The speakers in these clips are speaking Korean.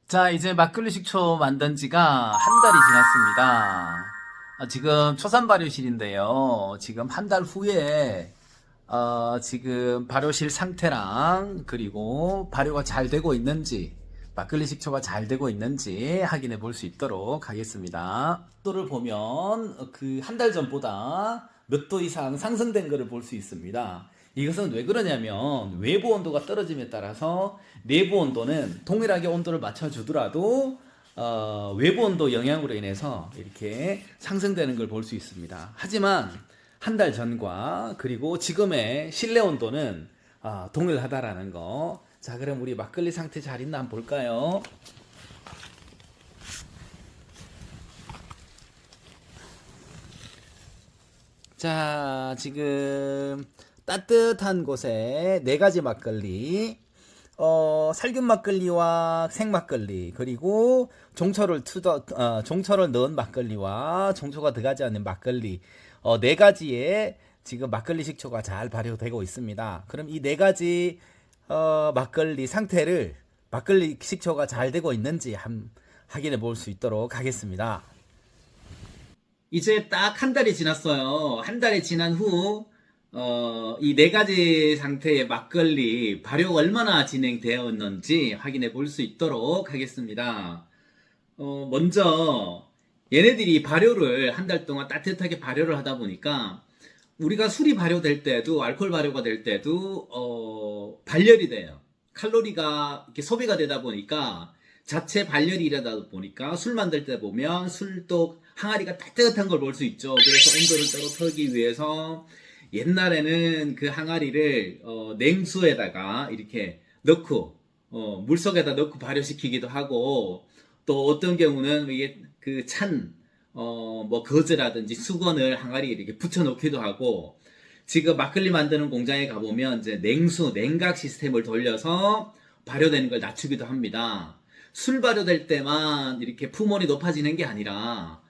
자, 이제 막걸리 식초 만든 지가 한 달이 지났습니다. 지금 초산 발효실인데요. 지금 한 달 후에 지금 발효실 상태랑 그리고 발효가 잘 되고 있는지 막걸리 식초가 잘 되고 있는지 확인해 볼 수 있도록 하겠습니다. 또를 보면 그 한 달 전보다 몇 도 이상 상승된 것을 볼 수 있습니다. 이것은 왜 그러냐면 외부 온도가 떨어짐에 따라서 내부 온도는 동일하게 온도를 맞춰주더라도 외부 온도 영향으로 인해서 이렇게 상승되는 걸 볼 수 있습니다. 하지만 한 달 전과 그리고 지금의 실내 온도는 동일하다라는 거. 자, 그럼 우리 막걸리 상태 잘 있나 한번 볼까요? 자, 지금 따뜻한 곳에 네 가지 막걸리, 살균 막걸리와 생막걸리, 그리고 종초를 넣은 막걸리와 종초가 들어가지 않는 막걸리, 네 가지의 지금 막걸리 식초가 잘 발효되고 있습니다. 그럼 이 네 가지 막걸리 상태를 막걸리 식초가 잘 되고 있는지 확인해 볼 수 있도록 하겠습니다. 이제 딱 한 달이 지났어요. 한 달이 지난 후, 이 네 가지 상태의 막걸리 발효가 얼마나 진행되었는지 확인해 볼 수 있도록 하겠습니다. 먼저, 얘네들이 발효를 한 달 동안 따뜻하게 발효를 하다 보니까, 우리가 술이 발효될 때도, 알코올 발효가 될 때도, 발열이 돼요. 칼로리가 이렇게 소비가 되다 보니까, 자체 발열이 일어나다 보니까 술 만들 때 보면 술독 항아리가 따뜻한 걸 볼 수 있죠. 그래서 온도를 떨어뜨리기 위해서 옛날에는 그 항아리를 냉수에다가 이렇게 넣고 물속에다 넣고 발효시키기도 하고, 또 어떤 경우는 이게 그 뭐 거즈라든지 수건을 항아리에 이렇게 붙여 놓기도 하고, 지금 막걸리 만드는 공장에 가보면 이제 냉각 시스템을 돌려서 발효되는 걸 낮추기도 합니다. 술 발효될 때만 이렇게 품온이 높아지는 게 아니라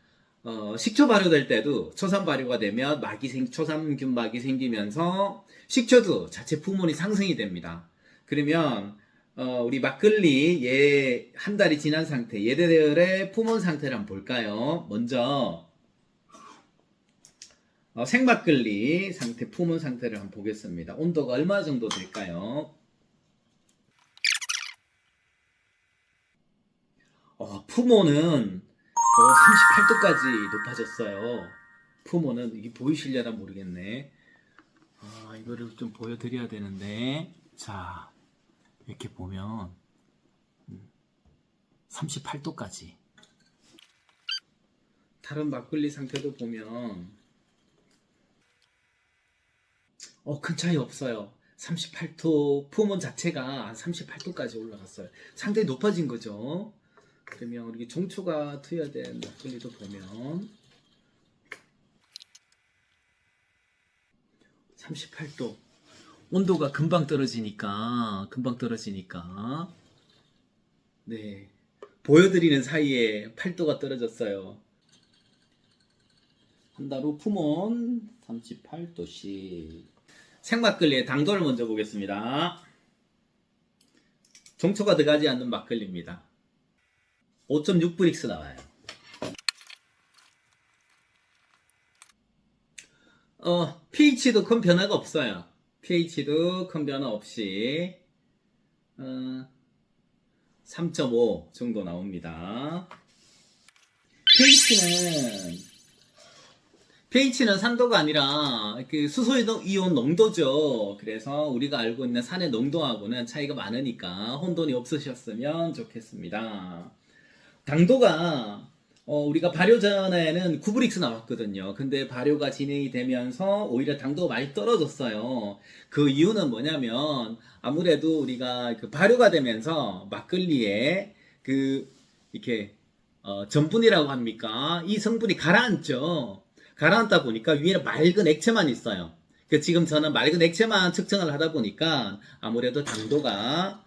식초 발효될 때도 초산 발효가 되면 초산균막이 생기면서 식초도 자체 품온이 상승이 됩니다. 그러면 우리 막걸리 얘 한 달이 지난 상태, 얘들의 품온 상태를 한번 볼까요? 먼저 생막걸리 상태, 품온 상태를 한번 보겠습니다. 온도가 얼마 정도 될까요? 품온은 38도까지 높아졌어요. 품온은 이게 보이실려나 모르겠네. 이거를 좀 보여드려야 되는데, 자, 이렇게 보면 38도까지. 다른 막걸리 상태도 보면 큰 차이 없어요. 38도 품온 자체가 38도까지 올라갔어요. 상당히 높아진 거죠. 그러면 우리 종초가 투여된 막걸리도 보면 38도. 온도가 금방 떨어지니까 네, 보여드리는 사이에 8도가 떨어졌어요. 한 달 후 품온 38도씩. 생막걸리의 당도를 먼저 보겠습니다. 종초가 들어가지 않는 막걸리입니다. 5.6브릭스 나와요. pH도 큰 변화가 없어요. pH도 큰 변화 없이 3.5 정도 나옵니다. pH는 산도가 아니라 그 수소이온 농도죠. 그래서 우리가 알고 있는 산의 농도하고는 차이가 많으니까 혼돈이 없으셨으면 좋겠습니다. 당도가 우리가 발효 전에는 9브릭스 나왔거든요. 근데 발효가 진행이 되면서 오히려 당도가 많이 떨어졌어요. 그 이유는 뭐냐면 아무래도 우리가 그 발효가 되면서 막걸리에 그 이렇게 전분이라고 합니까? 이 성분이 가라앉죠. 가라앉다 보니까 위에는 맑은 액체만 있어요. 지금 저는 맑은 액체만 측정을 하다 보니까 아무래도 당도가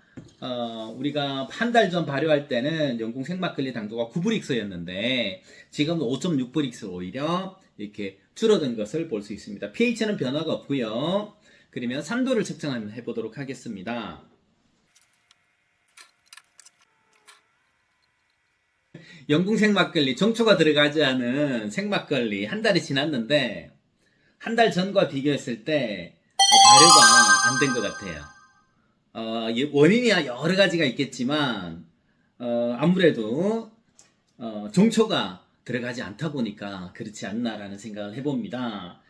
우리가 한 달 전 발효할 때는 영국 생막걸리 당도가 9브릭스였는데 지금은 5.6브릭스로 오히려 이렇게 줄어든 것을 볼 수 있습니다. pH는 변화가 없고요. 그러면 산도를 측정해 보도록 하겠습니다. 영궁 생막걸리, 종초가 들어가지 않은 생막걸리 한 달이 지났는데 한 달 전과 비교했을 때 발효가 안 된 것 같아요. 원인이 여러 가지가 있겠지만 아무래도 종초가 들어가지 않다 보니까 그렇지 않나라는 생각을 해봅니다.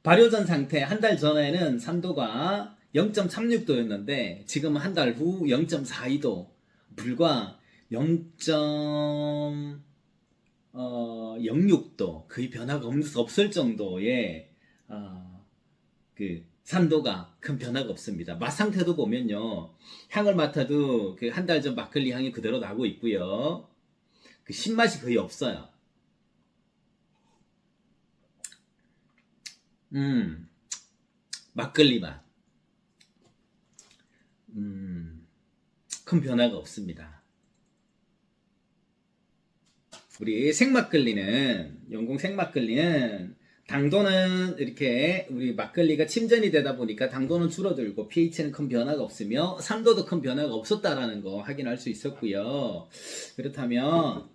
발효 전 상태 한 달 전에는 산도가 0.36도였는데 지금 한 달 후 0.42도, 불과 0.06도, 거의 변화가 없을 정도의 그 산도가 큰 변화가 없습니다. 맛 상태도 보면요, 향을 맡아도 그 한 달 전 막걸리 향이 그대로 나고 있고요. 그 신맛이 거의 없어요. 막걸리 맛. 큰 변화가 없습니다. 우리 생막걸리는, 영궁 생막걸리는 당도는 이렇게 우리 막걸리가 침전이 되다 보니까 당도는 줄어들고 pH는 큰 변화가 없으며 산도도 큰 변화가 없었다라는 거 확인할 수 있었고요. 그렇다면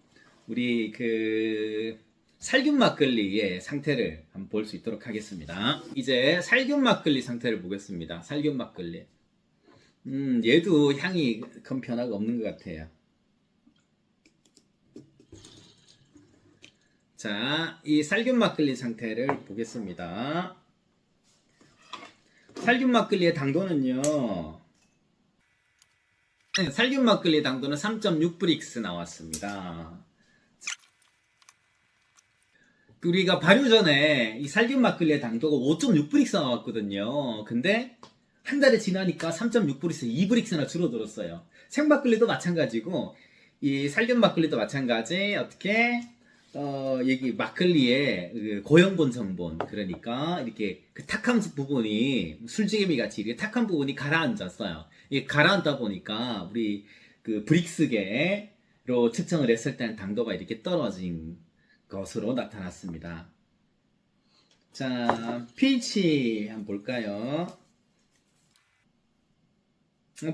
우리 그 살균 막걸리의 상태를 한번 볼 수 있도록 하겠습니다. 이제 살균 막걸리 상태를 보겠습니다. 살균 막걸리. 얘도 향이 큰 변화가 없는 것 같아요. 자, 이 살균 막걸리 상태를 보겠습니다. 살균 막걸리의 당도는요, 살균 막걸리의 당도는 3.6브릭스 나왔습니다. 우리가 발효 전에 이 살균 막걸리의 당도가 5.6브릭스 나왔거든요. 근데 한 달이 지나니까 3.6브릭스, 2브릭스나 줄어들었어요. 생막걸리도 마찬가지고 이 살균 막걸리도 마찬가지. 어떻게 여기 막걸리의 그 고형본 성분, 그러니까 이렇게 그 탁한 부분이 술지개미 같이 이렇게 탁한 부분이 가라앉았어요. 이게 가라앉다 보니까 우리 그 브릭스계로 측정을 했을 때는 당도가 이렇게 떨어진 것으로 나타났습니다. 자, pH 한번 볼까요?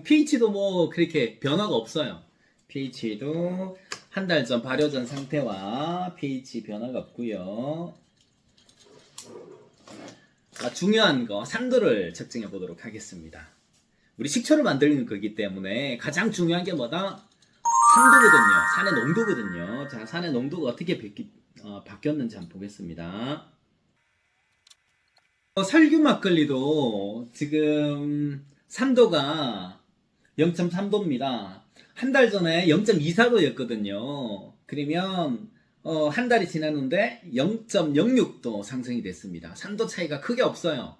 pH도 뭐 그렇게 변화가 없어요. pH도 한 달 전 발효 전 상태와 pH 변화가 없고요. 중요한 거 산도를 측정해 보도록 하겠습니다. 우리 식초를 만드는 거기 때문에 가장 중요한 게 뭐다? 산도거든요. 산의 농도거든요. 자, 산의 농도가 어떻게 바뀌었는지 한번 보겠습니다. 살균 막걸리도 지금 산도가 0.3도입니다. 한 달 전에 0.24도였거든요. 그러면 한 달이 지났는데 0.06도 상승이 됐습니다. 산도 차이가 크게 없어요.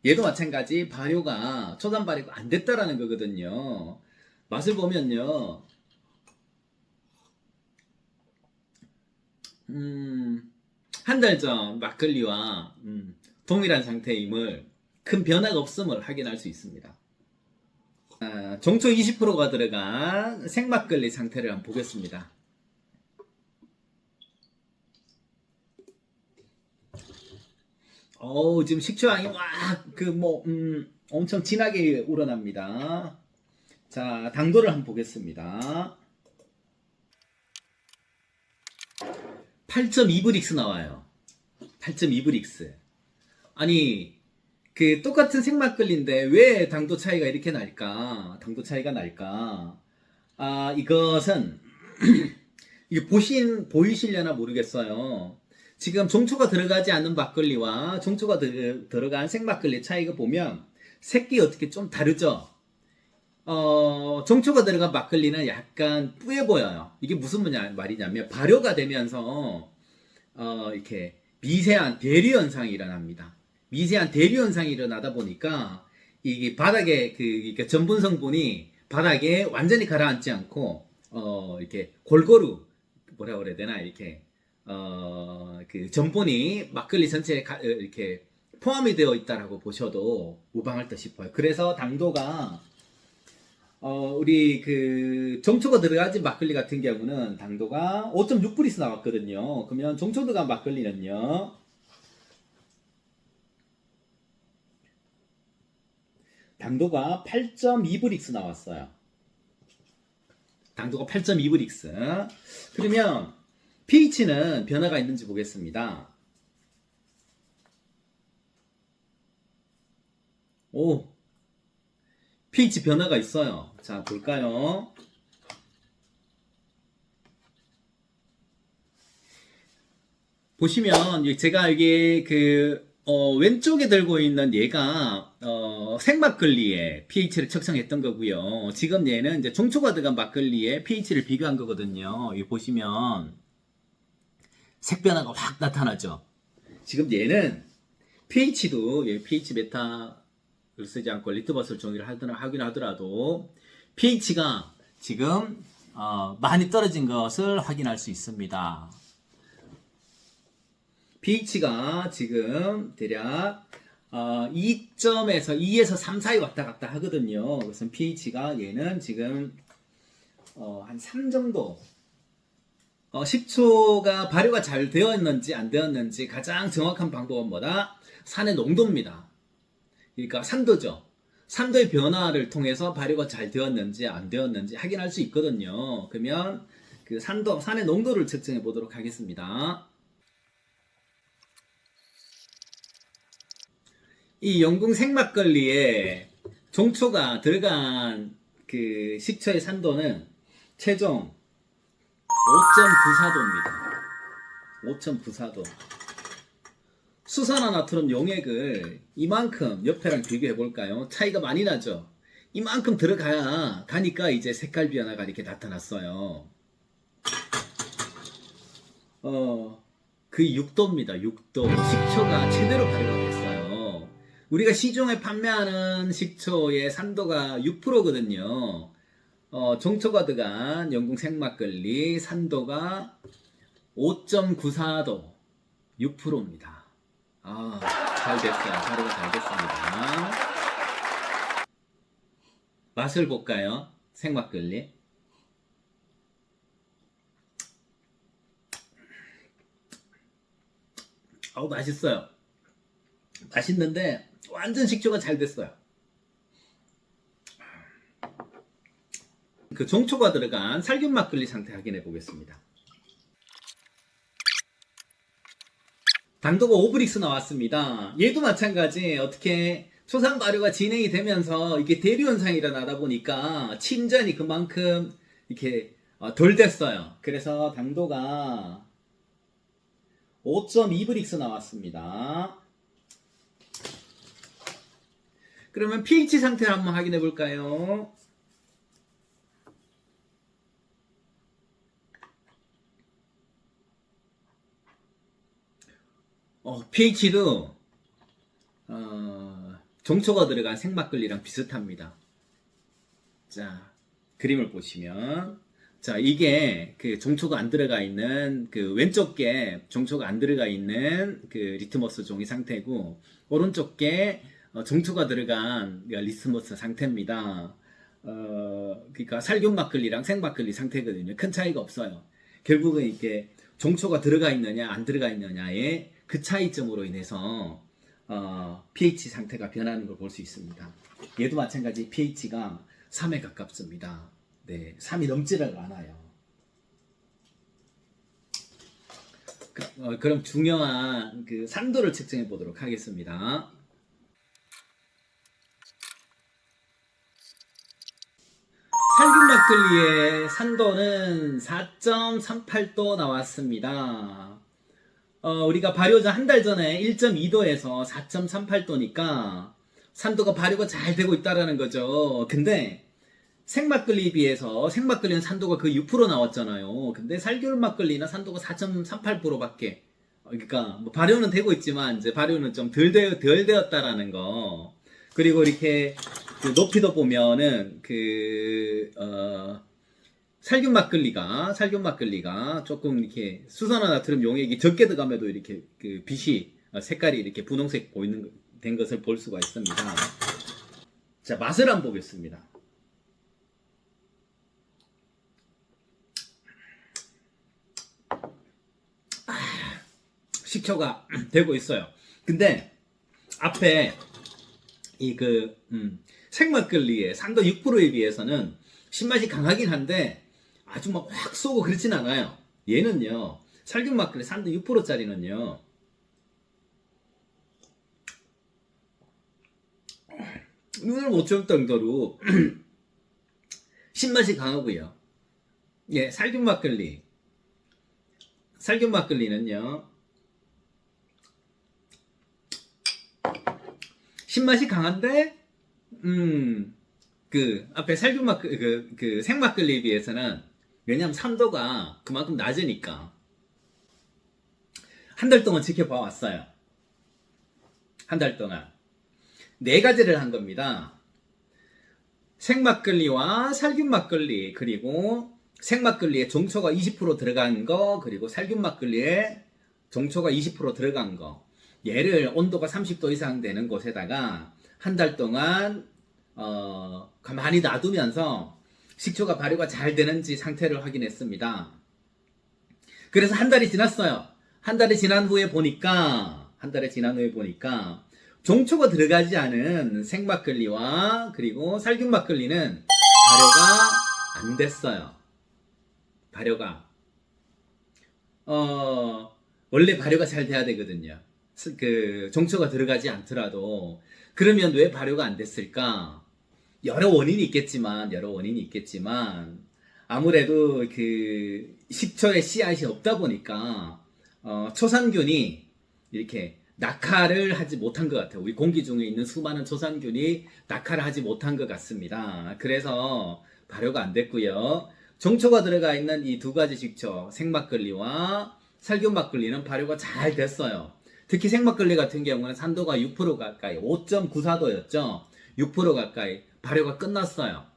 얘도 마찬가지 발효가 초단 발효가 안 됐다라는 거거든요. 맛을 보면요. 한 달 전 막걸리와 동일한 상태임을, 큰 변화가 없음을 확인할 수 있습니다. 종초 20%가 들어간 생막걸리 상태를 한번 보겠습니다. 지금 식초향이 엄청 진하게 우러납니다. 자, 당도를 한번 보겠습니다. 8.2브릭스 나와요. 8.2브릭스. 아니, 그 똑같은 생막걸리인데 왜 당도 차이가 이렇게 날까? 당도 차이가 날까? 이것은 이게 보이시려나 모르겠어요. 지금 종초가 들어가지 않는 막걸리와 종초가 들어간 생막걸리 차이가 보면 색이 어떻게 좀 다르죠? 종초가 들어간 막걸리는 약간 뿌예 보여요. 이게 무슨 말이냐면 발효가 되면서 이렇게 미세한 대류 현상이 일어납니다. 미세한 대류 현상이 일어나다 보니까 이게 바닥에 그러니까 전분 성분이 바닥에 완전히 가라앉지 않고 이렇게 골고루 뭐라 그래야 되나, 이렇게 그 전분이 막걸리 전체에 이렇게 포함이 되어 있다라고 보셔도 무방할 듯 싶어요. 그래서 당도가 우리 그 종초가 들어가진 막걸리 같은 경우는 당도가 5.6브릭스 나왔거든요. 그러면 종초 들어간 막걸리는요, 당도가 8.2브릭스 나왔어요. 당도가 8.2브릭스. 그러면 pH는 변화가 있는지 보겠습니다. 오, pH 변화가 있어요. 자, 볼까요? 보시면 제가 여기 왼쪽에 들고 있는 얘가 생막걸리의 pH를 측정했던 거고요. 지금 얘는 이제 종초가 들어간 막걸리의 pH를 비교한 거거든요. 여기 보시면 색 변화가 확 나타나죠. 지금 얘는 pH도 pH 메타를 쓰지 않고 리트머스 종이를 확인하더라도 pH가 지금 많이 떨어진 것을 확인할 수 있습니다. pH가 지금 대략 2에서 3 사이 왔다 갔다 하거든요. 그래서 pH가 얘는 지금 한 3 정도. 식초가 발효가 잘 되었는지 안 되었는지 가장 정확한 방법은 뭐다? 산의 농도입니다. 그러니까 산도죠. 산도의 변화를 통해서 발효가 잘 되었는지 안 되었는지 확인할 수 있거든요. 그러면 그 산의 농도를 측정해 보도록 하겠습니다. 이 영궁 생막걸리에 종초가 들어간 그 식초의 산도는 최종 5.94도입니다. 5.94도. 수산화나트륨 용액을 이만큼 옆에랑 비교해 볼까요? 차이가 많이 나죠? 이만큼 가니까 이제 색깔 변화가 이렇게 나타났어요. 그 6도입니다. 6도. 식초가 제대로 발효가 됐어요. 우리가 시중에 판매하는 식초의 산도가 6%거든요. 종초가 들어간 영궁 생막걸리 산도가 5.94도 6%입니다. 잘 됐어요. 발효가 잘 됐습니다. 맛을 볼까요? 생막걸리. 맛있어요. 맛있는데 완전 식초가 잘 됐어요. 그 종초가 들어간 살균 막걸리 상태 확인해 보겠습니다. 당도가 5브릭스 나왔습니다. 얘도 마찬가지. 어떻게 초산 발효가 진행이 되면서 이게 대류 현상이 일어나다 보니까 침전이 그만큼 이렇게 덜 됐어요. 그래서 당도가 5.2브릭스 나왔습니다. 그러면 pH 상태를 한번 확인해 볼까요? pH도 종초가 들어간 생막걸리랑 비슷합니다. 자, 그림을 보시면 자, 이게 그 종초가 안 들어가 있는 그 왼쪽 게 종초가 안 들어가 있는 그 리트머스 종이 상태고 오른쪽 게 종초가 들어간 리트머스 상태입니다. 그러니까 살균 막걸리랑 생막걸리 상태거든요. 큰 차이가 없어요. 결국은 이게 종초가 들어가 있느냐 안 들어가 있느냐의 그 차이점으로 인해서 pH 상태가 변하는 걸 볼 수 있습니다. 얘도 마찬가지 pH가 3에 가깝습니다. 네, 3이 넘지를 않아요. 그럼 중요한 그 산도를 측정해 보도록 하겠습니다. 살균 막걸리의 산도는 4.38도 나왔습니다. 우리가 발효 전 한 달 전에 1.2도에서 4.38도니까 산도가 발효가 잘 되고 있다라는 거죠. 근데 생막걸리에 비해서 생막걸리는 산도가 거의 6% 나왔잖아요. 근데 살균 막걸리나 산도가 4.38%밖에 그러니까 뭐 발효는 되고 있지만 이제 발효는 좀 덜 되었다라는 거. 그리고 이렇게 그 높이도 보면은 살균 막걸리가 조금 이렇게 수산화나트륨 용액이 적게 들어감에도 이렇게 그 빛이 색깔이 이렇게 분홍색 된 것을 볼 수가 있습니다. 자, 맛을 한번 보겠습니다. 식초가 되고 있어요. 근데 앞에 생막걸리의 산도 6%에 비해서는 신맛이 강하긴 한데 아주 막 확 쏘고 그렇진 않아요. 얘는요 살균 막걸리 산도 6%짜리는요. 눈을 못 줄 정도로 신맛이 강하고요. 예, 살균 막걸리. 살균 막걸리는요. 신맛이 강한데 그 앞에 살균 막걸리 그 생막걸리에 비해서는 왜냐면 산도가 그만큼 낮으니까 한 달 동안 지켜봐 왔어요. 한 달 동안 4가지를 한 겁니다. 생막걸리와 살균 막걸리, 그리고 생막걸리에 종초가 20% 들어간 거, 그리고 살균 막걸리에 종초가 20% 들어간 거. 얘를 온도가 30도 이상 되는 곳에다가 한 달 동안 가만히 놔두면서 식초가 발효가 잘 되는지 상태를 확인했습니다. 그래서 한 달이 지났어요. 한 달이 지난 후에 보니까 종초가 들어가지 않은 생막걸리와 그리고 살균 막걸리는 발효가 안 됐어요. 발효가 원래 발효가 잘 돼야 되거든요. 그 종초가 들어가지 않더라도. 그러면 왜 발효가 안 됐을까? 여러 원인이 있겠지만 아무래도 그 식초에 씨앗이 없다 보니까 초산균이 이렇게 낙하를 하지 못한 것 같아요. 우리 공기 중에 있는 수많은 초산균이 낙하를 하지 못한 것 같습니다. 그래서 발효가 안 됐고요. 종초가 들어가 있는 이 2가지 식초, 생막걸리와 살균 막걸리는 발효가 잘 됐어요. 특히 생막걸리 같은 경우는 산도가 6% 가까이, 5.94도였죠. 6% 가까이 발효가 끝났어요.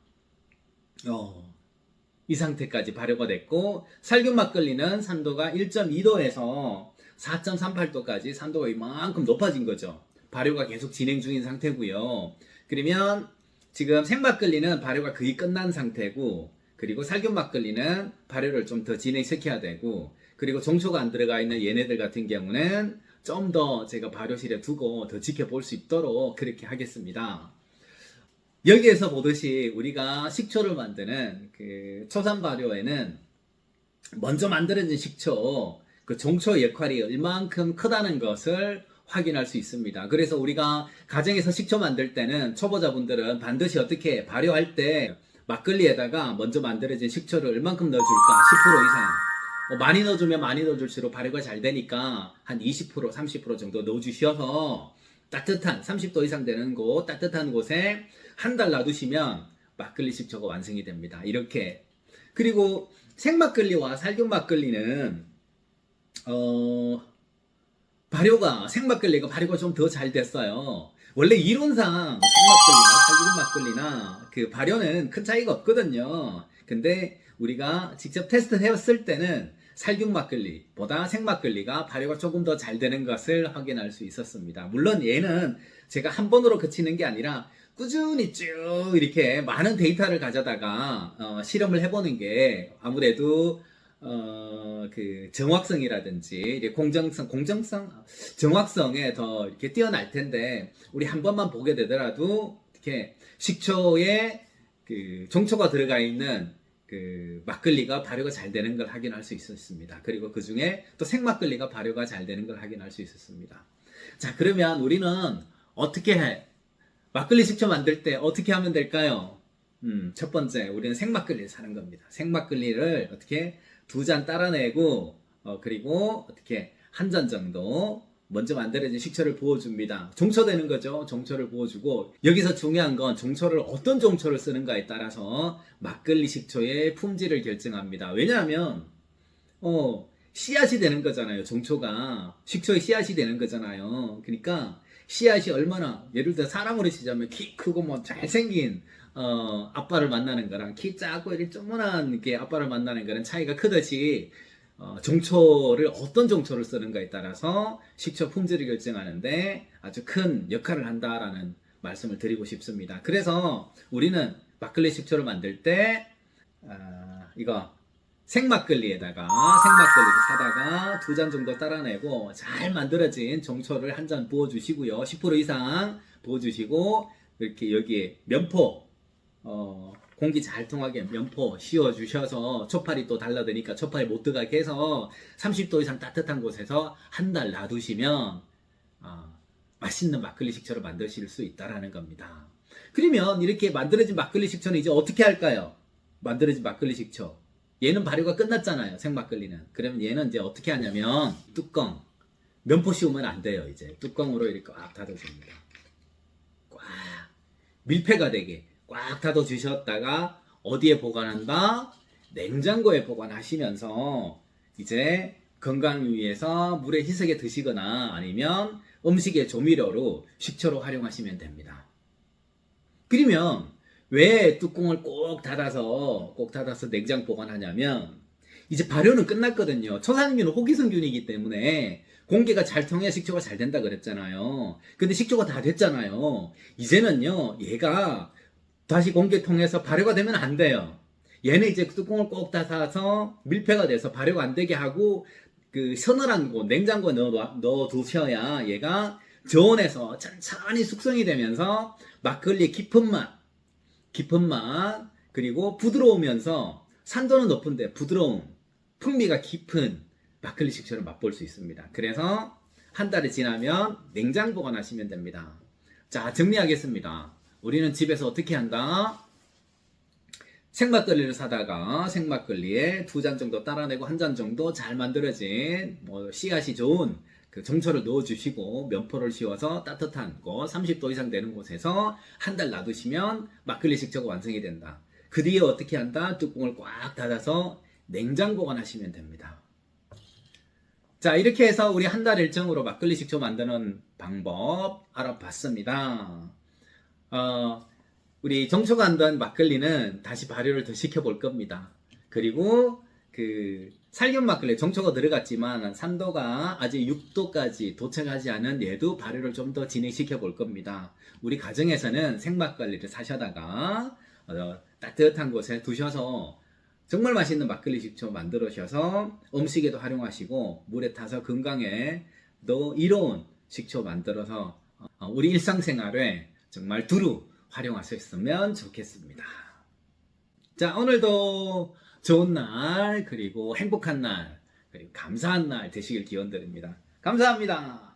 이 상태까지 발효가 됐고, 살균 막걸리는 산도가 1.2도에서 4.38도까지 산도가 이만큼 높아진 거죠. 발효가 계속 진행 중인 상태고요. 그러면 지금 생막걸리는 발효가 거의 끝난 상태고, 그리고 살균 막걸리는 발효를 좀 더 진행시켜야 되고, 그리고 종초가 안 들어가 있는 얘네들 같은 경우는 좀 더 제가 발효실에 두고 더 지켜볼 수 있도록 그렇게 하겠습니다. 여기에서 보듯이 우리가 식초를 만드는 그 초산 발효에는 먼저 만들어진 식초, 그 종초 역할이 얼만큼 크다는 것을 확인할 수 있습니다. 그래서 우리가 가정에서 식초 만들 때는 초보자분들은 반드시 어떻게 발효할 때 막걸리에다가 먼저 만들어진 식초를 얼만큼 넣어줄까? 10% 이상. 많이 넣어주면 많이 넣어줄수록 발효가 잘 되니까 한 20%, 30% 정도 넣어주셔서 따뜻한 30도 이상 되는 곳, 따뜻한 곳에 한 달 놔두시면 막걸리 식초가 완성이 됩니다. 이렇게. 그리고 생막걸리와 살균 막걸리는 생막걸리가 발효가 좀 더 잘 됐어요. 원래 이론상 생막걸리나 살균 막걸리나 그 발효는 큰 차이가 없거든요. 근데 우리가 직접 테스트 해봤을 때는 살균 막걸리보다 생막걸리가 발효가 조금 더 잘 되는 것을 확인할 수 있었습니다. 물론 얘는 제가 한 번으로 그치는 게 아니라 꾸준히 쭉 이렇게 많은 데이터를 가져다가 실험을 해보는 게 아무래도 그 정확성이라든지 정확성에 더 이렇게 뛰어날 텐데, 우리 한 번만 보게 되더라도 이렇게 식초에 그 종초가 들어가 있는 그 막걸리가 발효가 잘 되는 걸 확인할 수 있었습니다. 그리고 그 중에 또 생막걸리가 발효가 잘 되는 걸 확인할 수 있었습니다. 자, 그러면 우리는 어떻게 막걸리 식초 만들 때 어떻게 하면 될까요? 첫 번째, 우리는 생막걸리를 사는 겁니다. 생막걸리를 어떻게 2잔 따라내고, 그리고 어떻게 한 잔 정도 먼저 만들어진 식초를 부어줍니다. 종초되는 거죠. 종초를 부어주고, 여기서 중요한 건 종초를 어떤 종초를 쓰는가에 따라서 막걸리 식초의 품질을 결정합니다. 왜냐하면 씨앗이 되는 거잖아요. 종초가 식초의 씨앗이 되는 거잖아요. 그러니까 씨앗이 얼마나, 예를 들어 사람으로 치자면 키 크고 뭐 잘생긴 아빠를 만나는 거랑 키 작고 이렇게 조그만한 게 아빠를 만나는 거랑 차이가 크듯이 종초를 어떤 종초를 쓰는가에 따라서 식초 품질을 결정하는데 아주 큰 역할을 한다라는 말씀을 드리고 싶습니다. 그래서 우리는 막걸리 식초를 만들 때 이거 생막걸리를 사다가 2잔 정도 따라내고 잘 만들어진 종초를 한 잔 부어주시고요. 10% 이상 부어주시고, 이렇게 여기에 면포 공기 잘 통하게 면포 씌워주셔서 초파리 또 달라드니까 초파리 못 들어가게 해서 30도 이상 따뜻한 곳에서 한 달 놔두시면 맛있는 막걸리 식초를 만드실 수 있다라는 겁니다. 그러면 이렇게 만들어진 막걸리 식초는 이제 어떻게 할까요? 만들어진 막걸리 식초. 얘는 발효가 끝났잖아요. 생막걸리는. 그러면 얘는 이제 어떻게 하냐면 뚜껑. 면포 씌우면 안 돼요. 이제 뚜껑으로 이렇게 꽉 닫아줍니다. 꽉. 밀폐가 되게 꽉 닫아주셨다가 어디에 보관한다? 냉장고에 보관하시면서 이제 건강을 위해서 물에 희석해 드시거나 아니면 음식의 조미료로 식초로 활용하시면 됩니다. 그러면 왜 뚜껑을 꼭 닫아서 냉장 보관하냐면 이제 발효는 끝났거든요. 초산균은 호기성균이기 때문에 공기가 잘 통해야 식초가 잘 된다 그랬잖아요. 근데 식초가 다 됐잖아요. 이제는요, 얘가 다시 공기 통해서 발효가 되면 안 돼요. 얘는 이제 뚜껑을 꼭 닫아서 밀폐가 돼서 발효가 안 되게 하고 그 서늘한 곳, 냉장고에 넣어 두셔야 얘가 저온에서 천천히 숙성이 되면서 막걸리의 깊은 맛, 그리고 부드러우면서 산도는 높은데 부드러운 풍미가 깊은 막걸리 식초를 맛볼 수 있습니다. 그래서 한 달이 지나면 냉장 보관하시면 됩니다. 자, 정리하겠습니다. 우리는 집에서 어떻게 한다? 생막걸리를 사다가 생막걸리에 2잔 정도 따라내고 1잔 정도 잘 만들어진 씨앗이 좋은 그 정초를 넣어주시고 면포를 씌워서 따뜻한 곳 30도 이상 되는 곳에서 한 달 놔두시면 막걸리 식초가 완성이 된다. 그 뒤에 어떻게 한다? 뚜껑을 꽉 닫아서 냉장 보관하시면 됩니다. 자, 이렇게 해서 우리 한 달 일정으로 막걸리 식초 만드는 방법 알아봤습니다. 우리 정초가 안 된 막걸리는 다시 발효를 더 시켜볼 겁니다. 그리고 그 살균 막걸리 정초가 들어갔지만 산도가 아직 6도까지 도착하지 않은 얘도 발효를 좀 더 진행시켜 볼 겁니다. 우리 가정에서는 생막걸리를 사셔다가 따뜻한 곳에 두셔서 정말 맛있는 막걸리 식초 만들어셔서 음식에도 활용하시고 물에 타서 건강에 더 이로운 식초 만들어서 우리 일상생활에 정말 두루 활용하셨으면 좋겠습니다. 자, 오늘도 좋은 날, 그리고 행복한 날, 그리고 감사한 날 되시길 기원드립니다. 감사합니다.